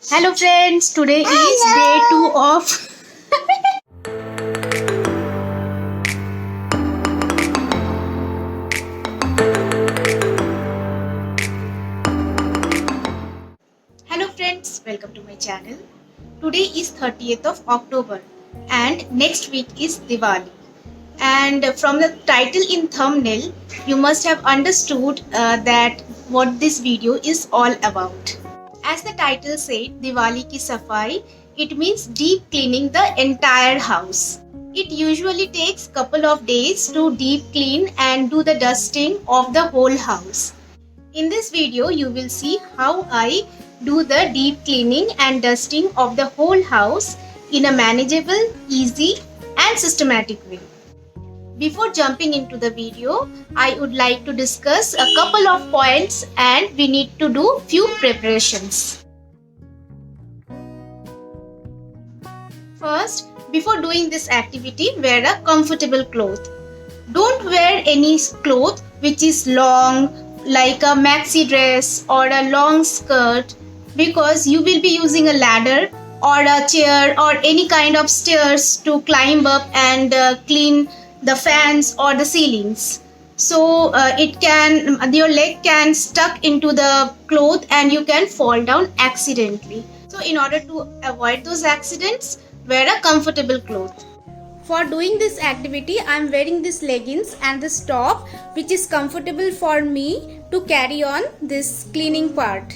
Hello friends, today is day 2 of Hello friends, welcome to my channel. Today is 30th of October and next week is Diwali. And from the title in thumbnail, you must have understood that what this video is all about. As the title said, Diwali ki safai, it means deep cleaning the entire house. It usually takes couple of days to deep clean and do the dusting of the whole house. In this video, you will see how I do the deep cleaning and dusting of the whole house in a manageable, easy and systematic way. Before jumping into the video, I would like to discuss a couple of points and we need to do few preparations. First, before doing this activity, wear a comfortable cloth. Don't wear any cloth which is long like a maxi dress or a long skirt because you will be using a ladder or a chair or any kind of stairs to climb up and clean the fans or the ceilings. So your leg can stuck into the cloth and you can fall down accidentally. So in order to avoid those accidents, wear a comfortable cloth. For doing this activity, I am wearing this leggings and this top which is comfortable for me to carry on this cleaning part.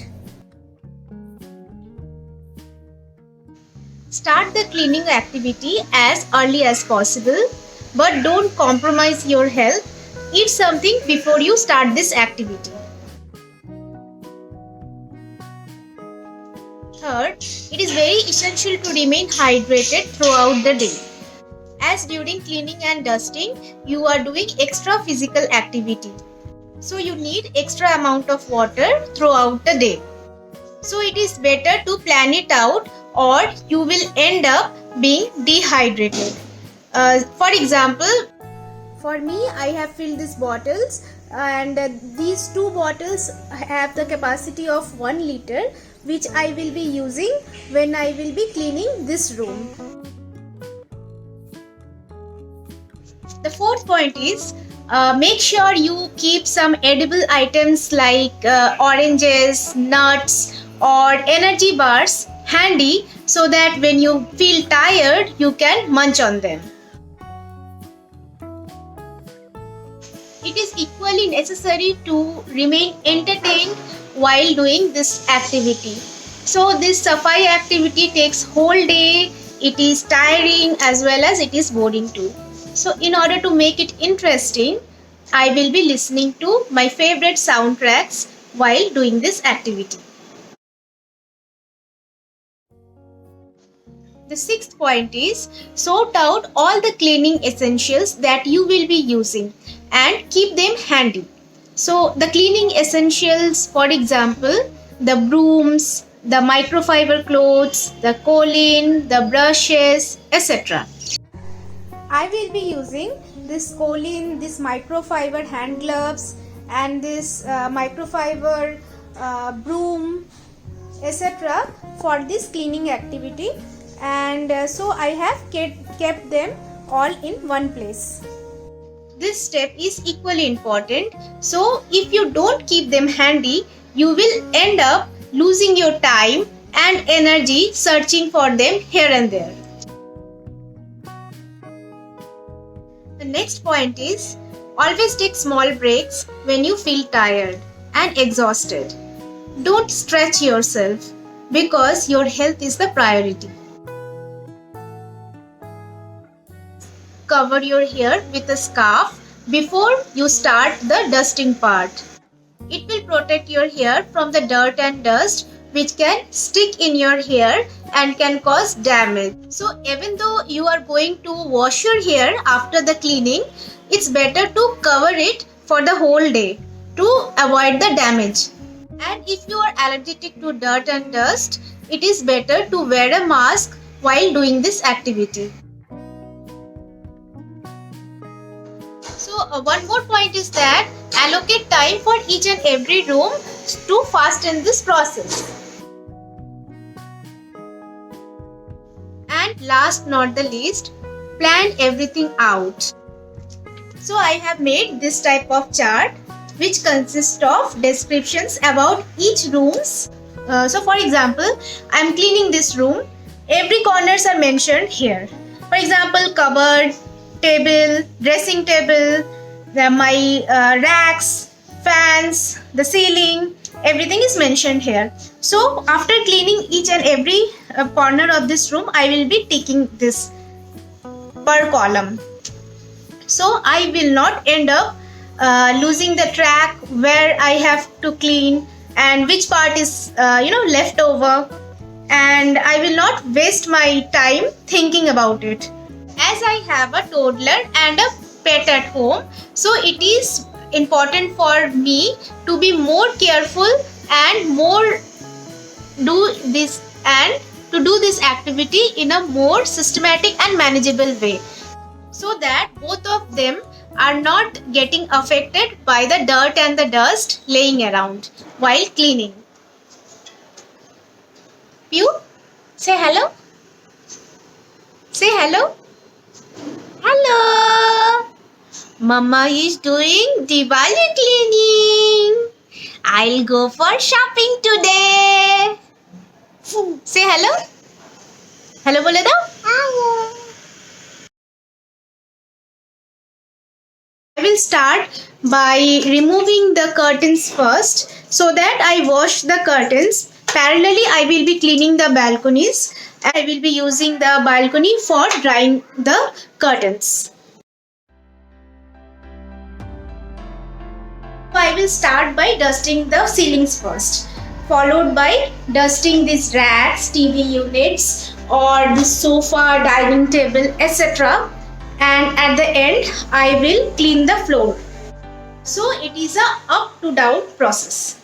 Start the cleaning activity as early as possible, but don't compromise your health. Eat something before you start this activity. Third, it is very essential to remain hydrated throughout the day. As during cleaning and dusting, you are doing extra physical activity. So you need extra amount of water throughout the day. So it is better to plan it out or you will end up being dehydrated. For example, for me, I have filled these bottles and these two bottles have the capacity of 1 liter which I will be using when I will be cleaning this room. The fourth point is make sure you keep some edible items like oranges, nuts or energy bars handy so that when you feel tired you can munch on them. It is equally necessary to remain entertained while doing this activity. So this safai activity takes whole day, it is tiring as well as it is boring too. So in order to make it interesting, I will be listening to my favorite soundtracks while doing this activity. The sixth point is sort out all the cleaning essentials that you will be using and keep them handy. So the cleaning essentials, for example, the brooms, the microfiber cloths, the Colin, the brushes, etc. I will be using this Colin, this microfiber hand gloves and this microfiber broom, etc. for this cleaning activity, and so I have kept them all in one place. This step is equally important, so if you don't keep them handy, you will end up losing your time and energy searching for them here and there. The next point is always take small breaks when you feel tired and exhausted. Don't stretch yourself because your health is the priority. Cover your hair with a scarf before you start the dusting part. It will protect your hair from the dirt and dust which can stick in your hair and can cause damage. So even though you are going to wash your hair after the cleaning, it's better to cover it for the whole day to avoid the damage. And if you are allergic to dirt and dust, it is better to wear a mask while doing this activity. So one more point is that allocate time for each and every room to fasten this process. And last not the least, plan everything out. So I have made this type of chart which consists of descriptions about each rooms. So for example, I am cleaning this room. Every corners are mentioned here. For example, cupboard, table, dressing table, my racks, fans, the ceiling, everything is mentioned here. So after cleaning each and every corner of this room, I will be ticking this per column. So I will not end up losing the track where I have to clean and which part is left over, and I will not waste my time thinking about it. As I have a toddler and a pet at home, so it is important for me to be more careful and more do this and to do this activity in a more systematic and manageable way, so that both of them are not getting affected by the dirt and the dust laying around while cleaning. Pew, say hello. Say hello. Hello. Mama is doing Diwali cleaning. I'll go for shopping today. Say hello. Hello bole dao. Hello. I will start by removing the curtains first, so that I wash the curtains. Parallelly, I will be cleaning the balconies. I will be using the balcony for drying the curtains. I will start by dusting the ceilings first, followed by dusting these racks, TV units, or the sofa, dining table, etc. And at the end, I will clean the floor. So it is a up to down process.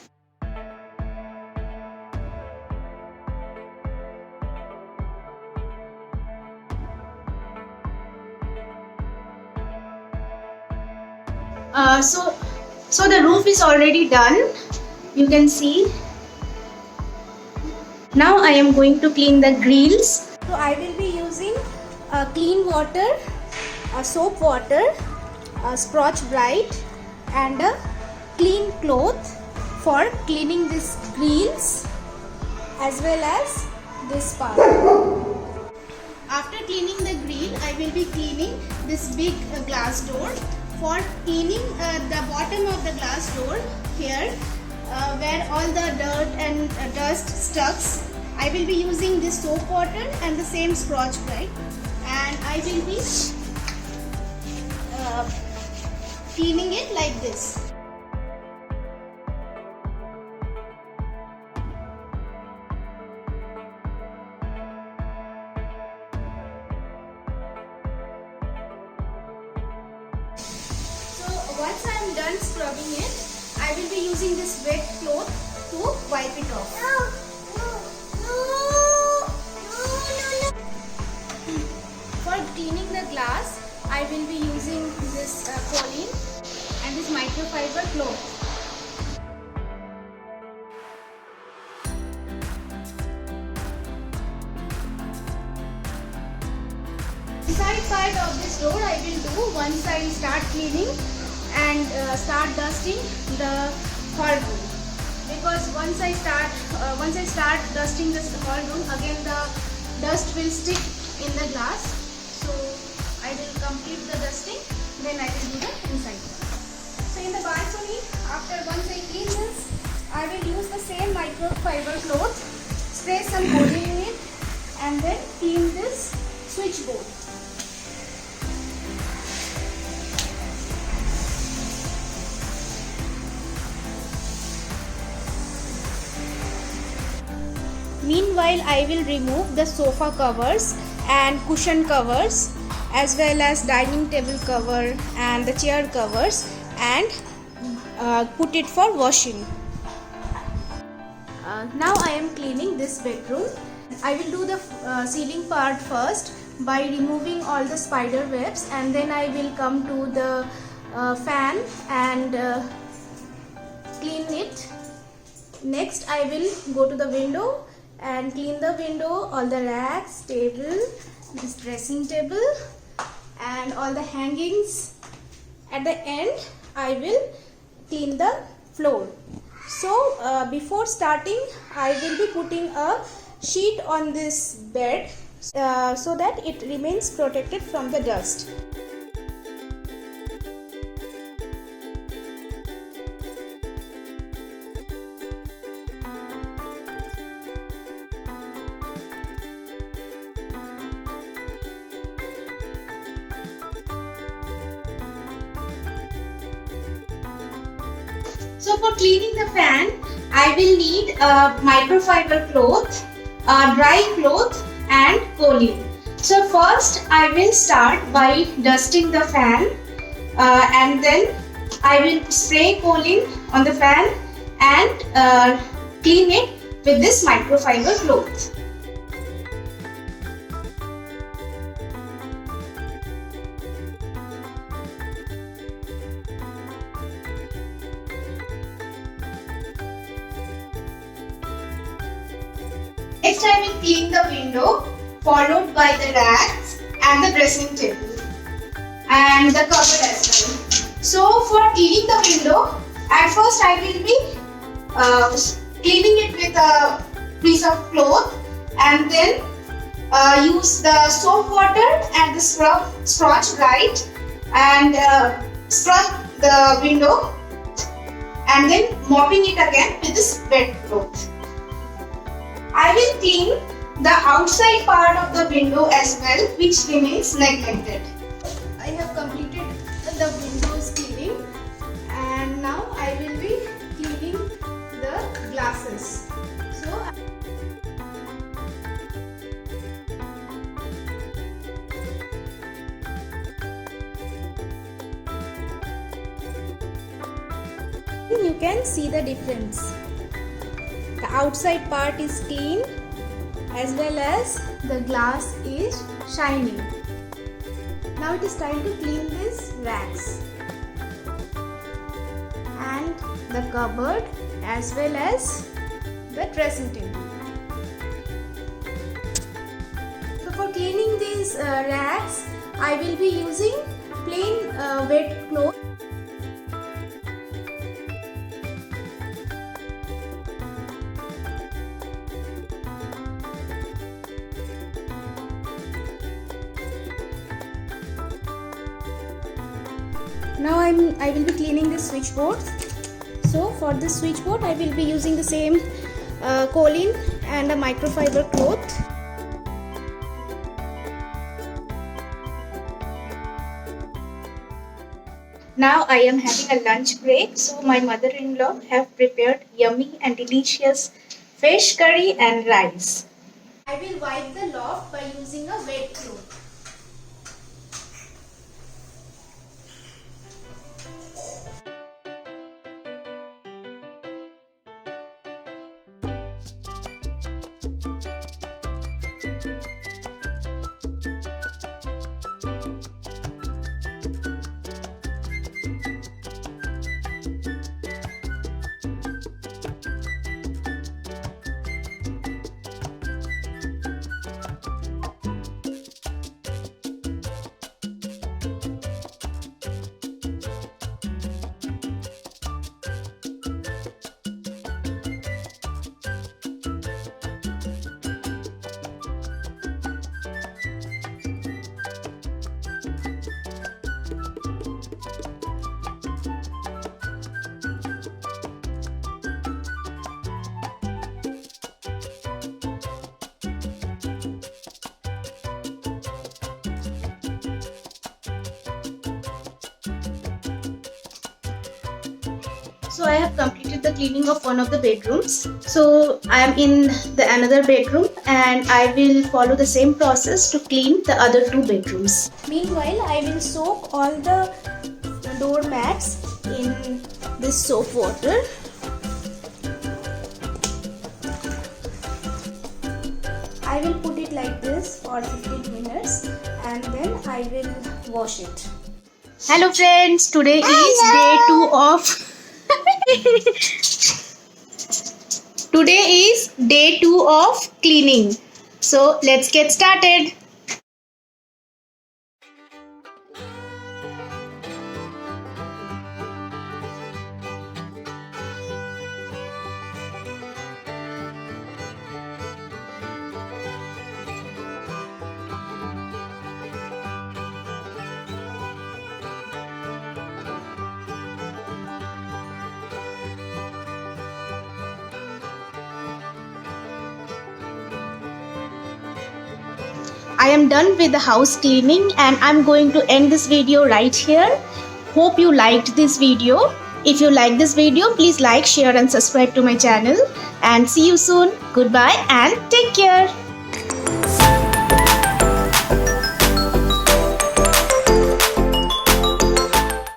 So the roof is already done. You can see. Now I am going to clean the grills. So I will be using clean water, soap water, Scotch Brite, and a clean cloth for cleaning these grills as well as this part. After cleaning the grill, I will be cleaning this big glass door. For cleaning the bottom of the glass door here, where all the dirt and dust stuck, I will be using this soap water and the same Scotch Brite, and I will be cleaning it like this. Once I am done scrubbing it, I will be using this wet cloth to wipe it off. For cleaning the glass, I will be using this Colleen and this microfiber cloth. Inside part of this door I will do once I start cleaning and start dusting the hall room, because once I start dusting this hall room, again the dust will stick in the glass. So I will complete the dusting, then I will do the inside part. So in the balcony, once I clean this, I will use the same microfiber cloth, spray some Colleen in it, and then clean this switchboard. Meanwhile, I will remove the sofa covers and cushion covers, as well as dining table cover and the chair covers, and put it for washing. Now I am cleaning this bedroom. I will do the ceiling part first by removing all the spider webs, and then I will come to the fan and clean it. Next I will go to the window and clean the window, all the racks, table, this dressing table and all the hangings. At the end I will clean the floor. So before starting I will be putting a sheet on this bed so that it remains protected from the dust. So for cleaning the fan, I will need a microfiber cloth, a dry cloth and Kolin. So first I will start by dusting the fan and then I will spray Kolin on the fan and clean it with this microfiber cloth. Next I will clean the window, followed by the racks and the dressing table and the cupboard as well. So for cleaning the window, at first I will be cleaning it with a piece of cloth and then use the soap water and the Scotch Brite and scrub the window and then mopping it again with this wet cloth. I will clean the outside part of the window as well, which remains neglected. I have completed the windows cleaning and now I will be cleaning the glasses. So you can see the difference. The outside part is clean as well as the glass is shining. Now it is time to clean these racks and the cupboard as well as the dressing table. So for cleaning these racks, I will be using plain wet cloth. Now I will be cleaning this switchboard. So for this switchboard I will be using the same Kolin and a microfiber cloth. Now I am having a lunch break, so my mother-in-law have prepared yummy and delicious fish curry and rice. I will wipe the loft by using a wet cloth. So I have completed the cleaning of one of the bedrooms. So I am in the another bedroom and I will follow the same process to clean the other two bedrooms. Meanwhile, I will soak all the door mats in this soap water. I will put it like this for 15 minutes and then I will wash it. Hello friends, today is day 2 of Today is day 2 of cleaning. So let's get started. I am done with the house cleaning and I'm going to end this video right here. Hope you liked this video. If you like this video, please like, share and subscribe to my channel. And see you soon. Goodbye and take care.